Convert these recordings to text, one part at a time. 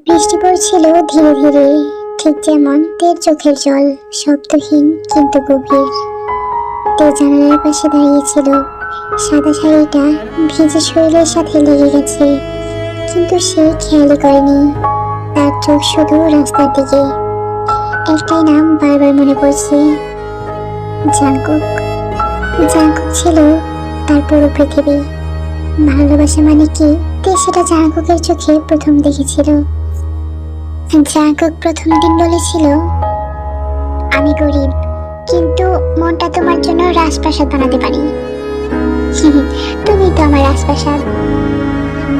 বৃষ্টি পড়ছিল ধীরে ধীরে, ঠিক যেমন তের চোখের জল, শব্দহীন কিন্তু গভীর। তে জানালার পাশে দাঁড়িয়েছিল। সাদা শাড়িটা ভিজে শরীরের সাথে লেগে গেছে, কিন্তু সে খেয়ালই করেনি। তার চোখ শুধু রাস্তার দিকে। একটাই নাম বারবার মনে পড়ছে, জাংকুক। জাংকুক ছিল তার পুরো পৃথিবী। ভালোবাসা মানে কি, তে সেটা জাংকুকের চোখে প্রথম দেখেছিল। জাংকুক প্রথম দিন বলেছিল, আমি গরিব, কিন্তু মনটা তোমার জন্য রাজপ্রাসাদ বানাতে পারি। তুমি তো আমার রাজপ্রাসাদ।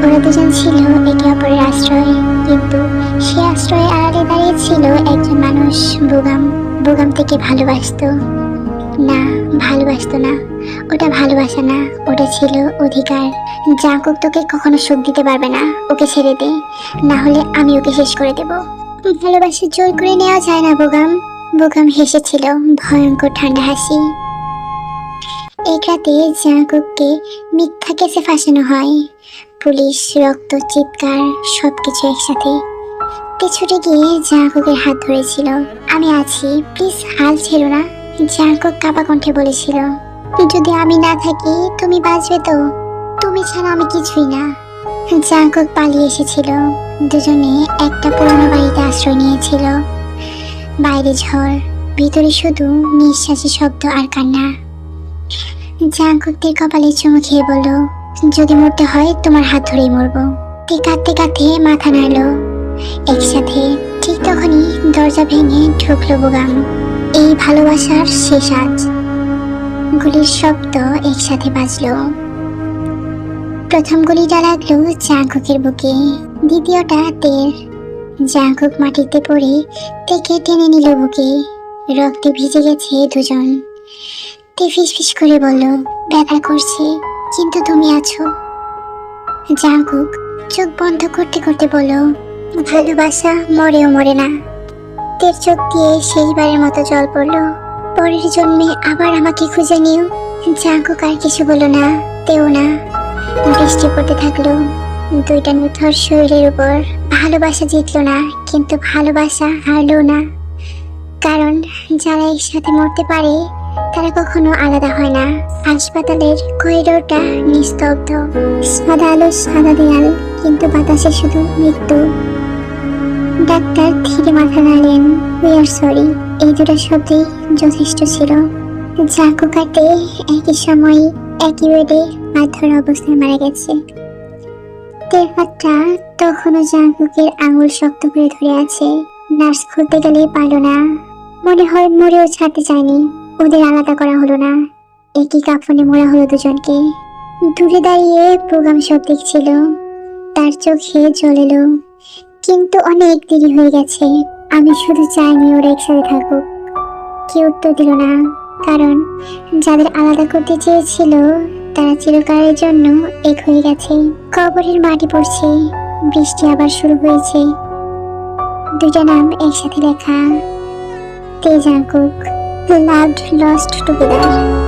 ওরা দুজন ছিল একে অপরের আশ্রয়, কিন্তু সে আশ্রয়ে আড়ালে দাঁড়িয়েছিল একজন মানুষ। বুগাম। বুগাম থেকে ভালোবাসতো না, ভালোবাসতো না। ওটা ভালোবাসা না, ওটা ছিল অধিকার। জাংকুক তোকে কখনো সুখ দিতে পারবে না, ওকে ছেড়ে দে, না হলে আমি ওকে শেষ করে দেব। ভালোবাসা জোর করে নেওয়া যায় না বুগাম। বুগাম হেসেছিল, ভয়ঙ্কর ঠান্ডা হাসি। এক রাতে জাংকুককে মিথ্যা কেসে ফাঁসানো হয়। পুলিশ, রক্ত, চিৎকার, সবকিছু একসাথে। তে ছুটে গিয়ে জাংকুকের হাত ধরেছিল। আমি আছি, প্লিজ হাল ছেড়ো না। জাংকুক কাঁপা কণ্ঠে বলেছিল, যদি আমি না থাকি তুমি বাঁচবে তো? তুমি ছাড়া আমি কিছুই না। জাংকুক পালিয়ে এসেছিল। দুজনে একটা পুরনো বাড়িতে আশ্রয় নিয়েছিল। বাইরে ঝড়, ভিতরে শুধু নিঃশ্বাসী শব্দ আর কান্না। জাংকুকদের কপালে চুমু খেয়ে বলল, যদি মরতে হয় তোমার হাত ধরেই মরবো। তে কাঁদতে কাঁদতে মাথা নাড়ল। একসাথে। ঠিক তখনই দরজা ভেঙে ঢুকলো বুগাম। এই ভালোবাসার শেষ আজ। গুলির শব্দ একসাথে বাজলো। প্রথম গুলিটা লাগলো জাংকুকের বুকে, দ্বিতীয়টা তের। জাংকুক মাটিতে পড়ে তেকে টেনে নিল বুকে। রক্তে ভিজে গেছে দুজন। তে ফিসফিস করে বলল, ব্যথা করছে, কিন্তু তুমি আছো। জাংকুক চোখ বন্ধ করতে করতে বলল, ভালোবাসা মরেও মরে না। তের চোখ দিয়ে শেষবারের মতো জল পড়ল। পরের জন্মে আবার আমাকে খুঁজে নিও। জাংকুক আর কিছু বলল না, তেও না। বৃষ্টি পড়তে থাকলো দুইটা নিথর শরীরের উপর। ভালোবাসা জিতলো না, কিন্তু ভালোবাসা হারলো না। কারণ যারা একসাথে মরতে পারে তারা কখনো আলাদা হয় না। হাসপাতালের করিডোরটা নিস্তব্ধ। সাদা আলো, সাদা দেয়াল, কিন্তু বাতাসে শুধু মৃত্যু। ডাক্তার ধীরে মাথা নাড়লেন, উই আর সরি। এই দুটো শব্দেই যথেষ্ট ছিল। জাংকুক আর তে একই সময় একই বেডে মাথার অবস্থায় মারা গেছে। তের হাতটা তখনও জাংকুকের আঙুল শক্ত করে ধরে আছে। নার্স খুলতে গেলে পারল না। মনে হয় মরেও ছাড়তে চায়নি। ওদের আলাদা করা হলো না, একই কাফনে মোড়া হলো দুজনকে। দূরে দাঁড়িয়ে বুগাম সব দেখছিল। তার চোখে জল এলো, কিন্তু অনেক দেরি হয়ে গেছে। আমি শুধু চাইনি ওরা একসাথে থাকুক। কেউ উত্তর দিল না, কারণ যাদের আলাদা করতে চেয়েছিল তারা চিরকালের জন্য এক হয়ে গেছে। কবরের মাটি পড়ছে, বৃষ্টি আবার শুরু হয়েছে। দুইটা নাম একসাথে লেখা, তে জাংকুক, লাভড লস্ট টুগেদার।